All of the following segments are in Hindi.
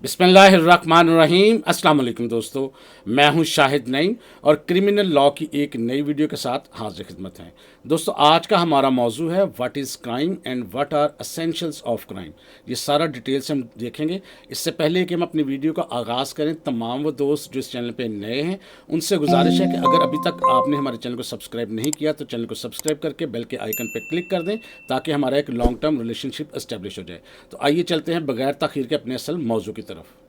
बिस्मिल्लाहिर्रहमानिर्रहीम। अस्सलाम वालेकुम दोस्तों, मैं हूं शाहिद नईम और क्रिमिनल लॉ की एक नई वीडियो के साथ हाजिर खिदमत हैं। दोस्तों, आज का हमारा मौजू है what is crime and what are essentials of crime. ये सारा डिटेल से हम देखेंगे। इससे पहले कि हम अपनी वीडियो का आगाज़ करें, तमाम वो दोस्त जो इस चैनल पर नए हैं उनसे गुजारिश है कि अगर अभी तक आपने हमारे चैनल को सब्सक्राइब नहीं किया तो चैनल को सब्सक्राइब करके बेल के आइकन पर क्लिक कर दें ताकि हमारा एक लॉन्ग टर्म रिलेशनशिप इस्टेब्लिश हो जाए। तो आइए चलते हैं बगैर ताखीर के अपने असल मौजू की तरफ।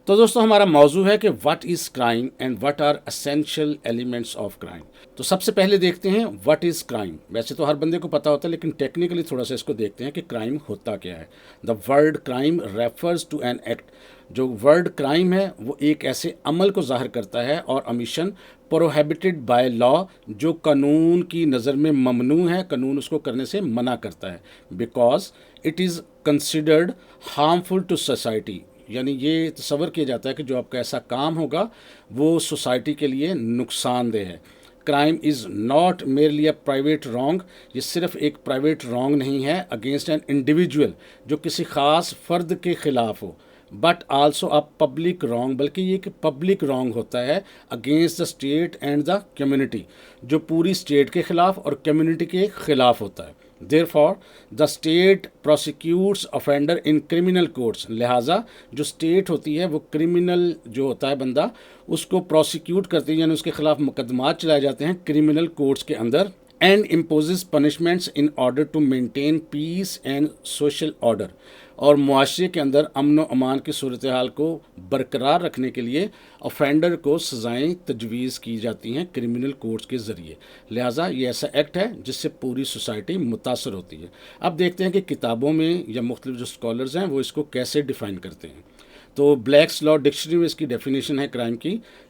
तो दोस्तों, हमारा मौजू है कि what is crime and what are essential elements of crime. तो सबसे पहले देखते हैं व्हाट इज़ क्राइम। वैसे तो हर बंदे को पता होता है, लेकिन टेक्निकली थोड़ा सा इसको देखते हैं कि क्राइम होता क्या है। The word crime refers to an act. जो वर्ड क्राइम है वो एक ऐसे अमल को जाहिर करता है और अमीशन प्रोहिबिटेड बाय लॉ, जो कानून की नज़र में ममनू है, कानून उसको करने से मना करता है, because it is considered harmful to society. यानी ये तसव्वुर किया जाता है कि जो आपका ऐसा काम होगा वो सोसाइटी के लिए नुकसानदेह है। Crime is not merely a private wrong. ये सिर्फ एक प्राइवेट रॉन्ग नहीं है अगेंस्ट एन इंडिविजुअल, जो किसी ख़ास फ़र्द के ख़िलाफ़ हो, but also a public wrong, बल्कि ये एक पब्लिक रॉन्ग होता है against the state and the community, जो पूरी स्टेट के ख़िलाफ़ और कम्युनिटी के ख़िलाफ़ होता है। Therefore, the state prosecutes offender in criminal courts। लिहाजा जो स्टेट होती है वो क्रिमिनल जो होता है बंदा उसको प्रोसिक्यूट करती है, यानी उसके खिलाफ मुकदमात चलाए जाते हैं क्रिमिनल कोर्ट्स के अंदर। And imposes punishments in order to maintain peace and social order. और मुआशरे के अंदर अमन व अमान की सूरत हाल को बरकरार रखने के लिए ऑफेंडर को सज़ाएँ तजवीज़ की जाती हैं क्रिमिनल कोर्ट्स के ज़रिए। लिहाजा ये ऐसा एक्ट है जिससे पूरी सोसाइटी मुतासर होती है। अब देखते हैं कि किताबों में या मुख्तलिफ जो स्कॉलर्स हैं वो इसको कैसे डिफ़ाइन करते हैं। तो ब्लैक्स लॉ डिक्शनरी में इसकी डेफिनेशन है क्राइम की।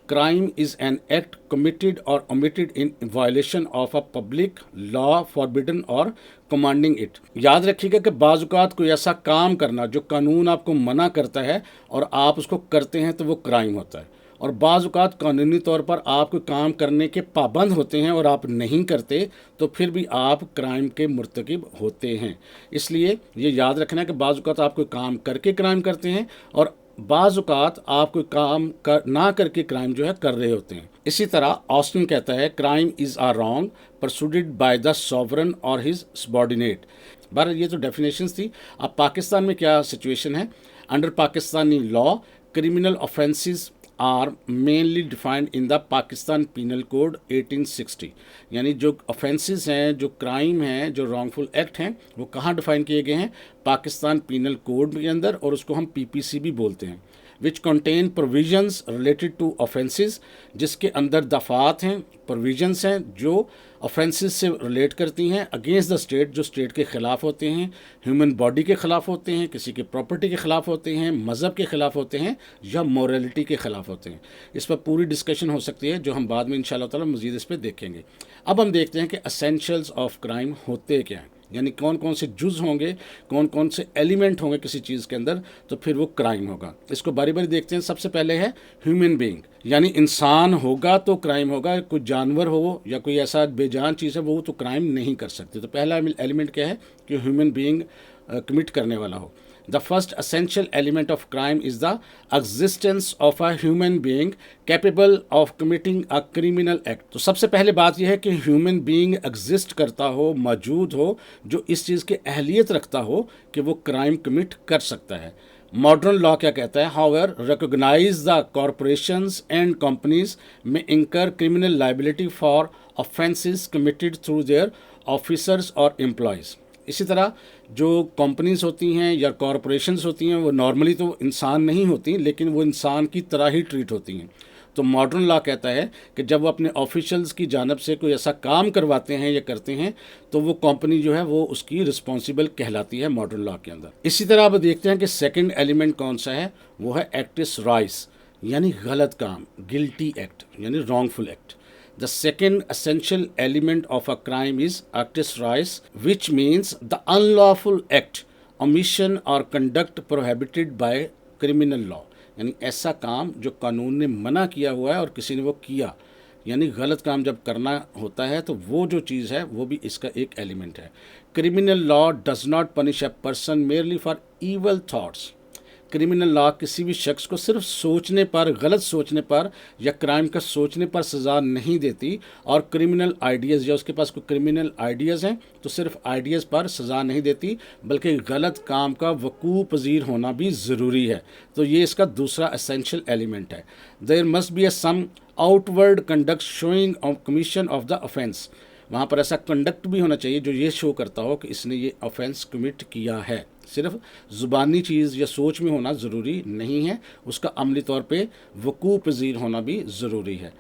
Crime is an act committed और omitted in violation of a public law forbidden और कमांडिंग इट। याद रखिएगा कि बाज़ औक़ात कोई ऐसा काम करना जो कानून आपको मना करता है और आप उसको करते हैं तो वो क्राइम होता है, और बाज़ औक़ात कानूनी तौर पर आप कोई काम करने के पाबंद होते हैं और आप नहीं करते तो फिर भी आप क्राइम के मुर्तकिब होते हैं। इसलिए ये याद रखना है कि बाज़ औक़ात आप कोई काम करके क्राइम करते हैं और बाज़ औक़ात आप कोई काम ना करके क्राइम जो है कर रहे होते हैं। इसी तरह ऑस्टिन कहता है crime is a wrong pursued by the sovereign और हिज सबॉर्डिनेट। बहरहाल ये तो डेफिनेशंस थी। अब पाकिस्तान में क्या सिचुएशन है। Under Pakistani law, criminal offences are mainly defined in the Pakistan penal code 1860। यानी जो ऑफेंसेस हैं, जो क्राइम हैं, जो रॉन्गफुल एक्ट हैं, वो कहाँ डिफाइन किए गए हैं? पाकिस्तान पीनल कोड के अंदर, और उसको हम पीपीसी भी बोलते हैं। Which contain provisions related to offences, जिसके अंदर दफ़ात हैं, प्रोविजंस हैं जो ऑफेंसेस से रिलेट करती हैं अगेंस्ट द स्टेट, जो स्टेट के ख़िलाफ़ होते हैं, ह्यूमन बॉडी के ख़िलाफ़ होते हैं, किसी के प्रॉपर्टी के ख़िलाफ़ होते हैं, मज़हब के ख़िलाफ़ होते हैं, या मोरालिटी के ख़िलाफ़ होते हैं। इस पर पूरी डिस्कशन हो सकती है जो हम बाद में इंशाल्लाह ताला मज़ीद इस पर देखेंगे। अब हम देखते हैं कि एसेंशियल्स ऑफ क्राइम होते क्या हैं, यानी कौन कौन से जुज़ होंगे, कौन कौन से एलिमेंट होंगे किसी चीज़ के अंदर, तो फिर वो क्राइम होगा। इसको बारी बारी देखते हैं। सबसे पहले है ह्यूमन बीइंग, यानी इंसान होगा तो क्राइम होगा। कोई जानवर हो या कोई ऐसा बेजान चीज़ है वो तो क्राइम नहीं कर सकती। तो पहला एलिमेंट क्या है कि ह्यूमन बीइंग कमिट करने वाला हो। The first essential element of crime is the existence of a human being capable of committing a criminal act. तो सबसे पहले बात यह है कि ह्यूमन बीइंग एग्जिस्ट करता हो, मौजूद हो, जो इस चीज़ की अहलियत रखता हो कि वो क्राइम कमिट कर सकता है। मॉडर्न लॉ क्या कहता है? However recognise the corporations and companies may incur criminal liability for offences committed through their officers और एम्प्लॉयज़। इसी तरह जो कंपनीज होती हैं या कॉरपोरेशंस होती हैं वो नॉर्मली तो इंसान नहीं होती, लेकिन वो इंसान की तरह ही ट्रीट होती हैं। तो मॉडर्न लॉ कहता है कि जब वो अपने ऑफिशियल्स की जानब से कोई ऐसा काम करवाते हैं या करते हैं तो वो कंपनी जो है वो उसकी रिस्पॉन्सिबल कहलाती है मॉडर्न लॉ के अंदर। इसी तरह अब देखते हैं कि सेकंड एलिमेंट कौन सा है। वो है एक्टिस राइस, यानी गलत काम, गिल्टी एक्ट, यानी wrongful act. The second essential element of a crime is actus reus, which means the unlawful act, omission or conduct prohibited by criminal law। यानी ऐसा काम जो कानून ने मना किया हुआ है और किसी ने वो किया, यानी गलत काम जब करना होता है तो वो जो चीज़ है वो भी इसका एक एलिमेंट है। Criminal law does not punish a person merely for evil thoughts. Criminal law किसी भी शख्स को सिर्फ सोचने पर, गलत सोचने पर या क्राइम का सोचने पर सज़ा नहीं देती, और क्रिमिनल आइडियाज़ या उसके पास कोई क्रिमिनल आइडियाज़ हैं तो सिर्फ आइडियाज़ पर सज़ा नहीं देती, बल्कि गलत काम का वकूअ पजीर होना भी ज़रूरी है। तो ये इसका दूसरा एसेंशियल एलिमेंट है। There must be a some outward conduct showing commission of the offence. वहाँ पर ऐसा कंडक्ट भी होना चाहिए जो ये शो करता हो कि इसने ये ऑफेंस कमिट किया है। सिर्फ ज़ुबानी चीज़ या सोच में होना ज़रूरी नहीं है, उसका अमली तौर पे वकूअ पजीर होना भी ज़रूरी है।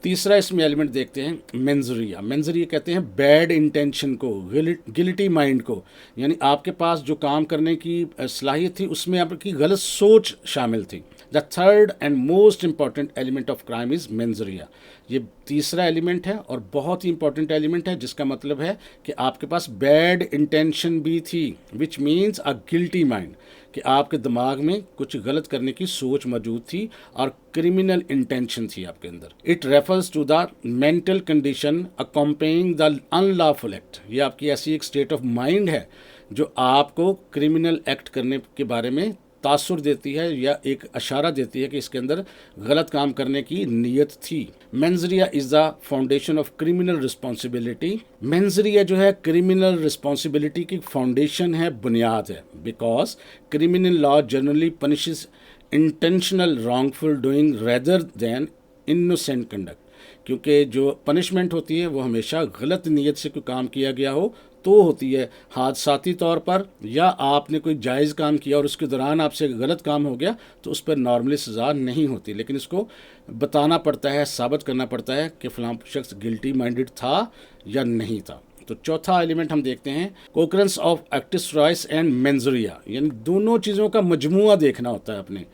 तीसरा इसमें एलिमेंट देखते हैं मेंजरिया। मेंजरिया कहते हैं बैड इंटेंशन को, गिल्टी माइंड को, यानी आपके पास जो काम करने की सलाहियत थी उसमें आपकी गलत सोच शामिल थी। The third and most important element of crime is मेंजरिया। ये तीसरा एलिमेंट है और बहुत ही इंपॉर्टेंट एलिमेंट है, जिसका मतलब है कि आपके पास बैड इंटेंशन भी थी, which means a guilty mind, कि आपके दिमाग में कुछ गलत करने की सोच मौजूद थी और क्रिमिनल इंटेंशन थी आपके अंदर। It refers to the mental condition accompanying the unlawful act. ये आपकी ऐसी एक स्टेट ऑफ माइंड है जो आपको क्रिमिनल एक्ट करने के बारे में तासुर देती है या एक इशारा देती है कि इसके अंदर गलत काम करने की नीयत थी। मेंजरिया is the foundation of criminal responsibility. मेंजरिया जो है क्रिमिनल रिस्पॉन्सिबिलिटी की फाउंडेशन है, बुनियाद है, because criminal law generally punishes intentional wrongful doing rather than innocent conduct. क्योंकि जो पनिशमेंट होती है वो हमेशा गलत नीयत से कोई काम किया गया हो तो होती है, हादसाती तौर पर, या आपने कोई जायज़ काम किया और उसके दौरान आपसे गलत काम हो गया तो उस पर नॉर्मली सज़ा नहीं होती, लेकिन इसको बताना पड़ता है, साबित करना पड़ता है कि फ़लाँ शख्स गिल्टी माइंडेड था या नहीं था। तो चौथा एलिमेंट हम देखते हैं कोकरेंस ऑफ एक्टिस रॉइस एंड मेंजरिया, यानी दोनों चीज़ों का मजमुआ देखना होता है अपने,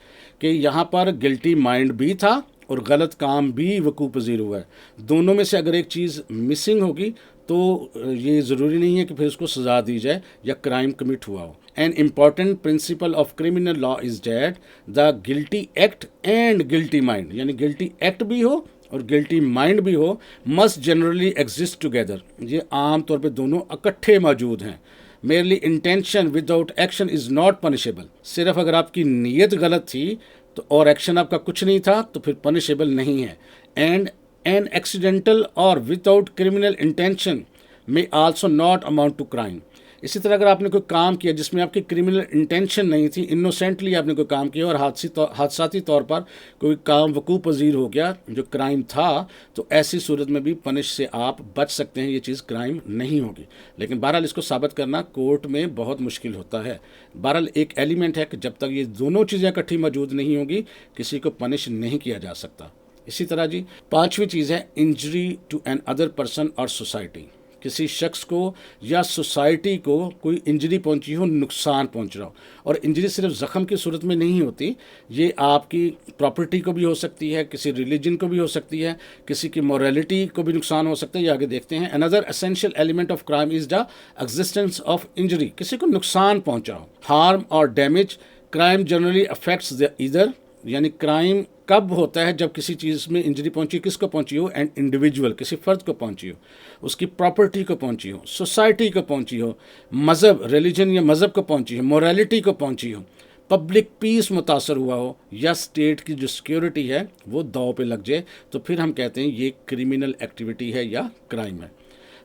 कि यहाँ पर गिल्टी माइंड भी था और गलत काम भी वकूअ पजीर हुआ है। दोनों में से अगर एक चीज़ मिसिंग होगी तो ये ज़रूरी नहीं है कि फिर उसको सज़ा दी जाए या क्राइम कमिट हुआ हो। An important principle of criminal law is that the guilty act and guilty mind, यानी गिल्टी एक्ट भी हो और गिल्टी माइंड भी हो, मस्ट जनरली एग्जिस्ट टुगेदर। ये आम तौर पे दोनों इकट्ठे मौजूद हैं। Merely intention without action is not punishable. सिर्फ अगर आपकी नीयत गलत थी तो और एक्शन आपका कुछ नहीं था तो फिर पनिशेबल नहीं है। एंड एन एक्सीडेंटल और without criminal intention may also not amount to crime. इसी तरह अगर आपने कोई काम किया जिसमें आपकी क्रिमिनल इंटेंशन नहीं थी, इनोसेंटली आपने कोई काम किया और हादसाती तौर पर कोई काम वकूअ पजीर हो गया जो क्राइम था, तो ऐसी सूरत में भी पनिश से आप बच सकते हैं, ये चीज़ क्राइम नहीं होगी। लेकिन बहरहाल इसको साबित करना कोर्ट में बहुत मुश्किल होता है। बहरहाल एक एलिमेंट है कि जब तक ये दोनों चीज़ें इकट्ठी मौजूद नहीं होगी किसी को पनिश नहीं किया जा सकता। इसी तरह जी पांचवी चीज़ है injury to an other person और सोसाइटी। किसी शख्स को या सोसाइटी को कोई इंजरी पहुंची हो, नुकसान पहुंच रहा हो, और इंजरी सिर्फ ज़ख़म की सूरत में नहीं होती, ये आपकी प्रॉपर्टी को भी हो सकती है, किसी रिलीजन को भी हो सकती है, किसी की मोरालिटी को भी नुकसान हो सकता है। ये आगे देखते हैं। Another essential element of crime is the existence of injury. किसी को नुकसान पहुंचा हो, हार्म और damage. Crime generally affects the either, यानी क्राइम कब होता है जब किसी चीज़ में इंजरी पहुंची, किसको पहुंची हो, एंड इंडिविजुअल, किसी फ़र्द को पहुंची हो, उसकी प्रॉपर्टी को पहुंची हो, सोसाइटी को पहुंची हो, मज़हब, रिलीजन या मज़हब को पहुंची हो, मोरालिटी को पहुंची हो, पब्लिक पीस मुतासर हुआ हो, या स्टेट की जो सिक्योरिटी है वो दाव पे लग जाए, तो फिर हम कहते हैं ये क्रिमिनल एक्टिविटी है या क्राइम है।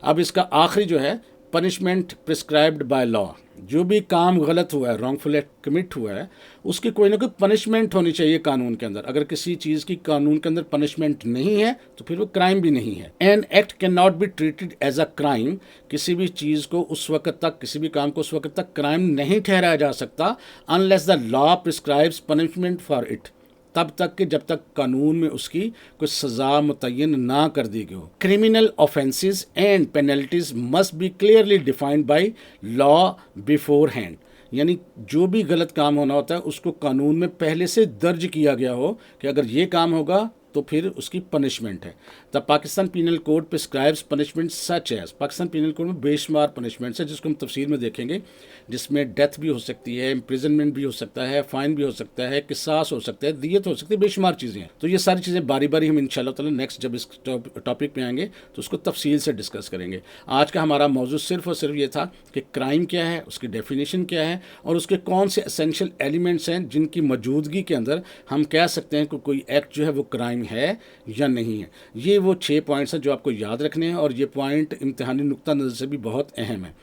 अब इसका आखिरी जो है पनिशमेंट प्रिस्क्राइब्ड बाय लॉ। जो भी काम गलत हुआ है, रॉन्गफुल एक्ट कमिट हुआ है, उसकी कोई ना कोई पनिशमेंट होनी चाहिए कानून के अंदर। अगर किसी चीज़ की कानून के अंदर पनिशमेंट नहीं है तो फिर वो क्राइम भी नहीं है। An act can not be treated as a crime. किसी भी चीज़ को उस वक्त तक, किसी भी काम को उस वक्त तक क्राइम नहीं ठहराया जा सकता unless the law prescribes punishment for it, तब तक कि जब तक कानून में उसकी कुछ सज़ा मुतय्यन ना कर दी गई हो। Criminal offences and penalties must be clearly defined by law before hand, यानी जो भी गलत काम होना होता है उसको कानून में पहले से दर्ज किया गया हो कि अगर ये काम होगा तो फिर उसकी पनिशमेंट है। The Pakistan penal code prescribes punishment such as, Pakistan penal code में बेशुमार पनिशमेंट्स है जिसको हम तफसील में देखेंगे, जिसमें डेथ भी हो सकती है, इम्प्रिजनमेंट भी हो सकता है, फाइन भी हो सकता है, किसास हो सकता है, दियत हो सकती है, बेशुमार चीज़ें हैं। तो ये सारी चीज़ें बारी बारी हम इंशाल्लाह ताला नेक्स्ट जब इस टॉपिक पे आएंगे तो उसको तफसील से डिस्कस करेंगे। आज का हमारा मौजू सिर्फ और सिर्फ ये था कि क्राइम क्या है, उसकी डेफिनेशन क्या है और उसके कौन से एसेंशियल एलिमेंट्स हैं जिनकी मौजूदगी के अंदर हम कह सकते हैं कि कोई एक्ट जो है वो क्राइम है या नहीं है। ये वो 6 पॉइंट्स हैं जो आपको याद रखने हैं और ये पॉइंट इम्तिहानी नुक्ता नज़र से भी बहुत अहम है।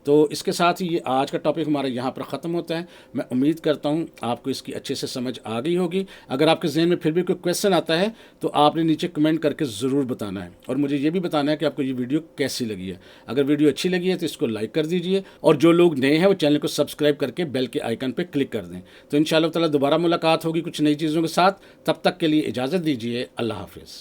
तो इसके साथ ही ये आज का टॉपिक हमारा यहाँ पर ख़त्म होता है। मैं उम्मीद करता हूँ आपको इसकी अच्छे से समझ आ गई होगी। अगर आपके जहन में फिर भी कोई क्वेश्चन आता है तो आपने नीचे कमेंट करके ज़रूर बताना है और मुझे ये भी बताना है कि आपको ये वीडियो कैसी लगी है। अगर वीडियो अच्छी लगी है तो इसको लाइक कर दीजिए और जो लोग नए हैं वो चैनल को सब्सक्राइब करके बेल के आइकन पर क्लिक कर दें। तो इंशाअल्लाह ताला दोबारा मुलाकात होगी कुछ नई चीज़ों के साथ। तब तक के लिए इजाज़त दीजिए। अल्लाह हाफिज़।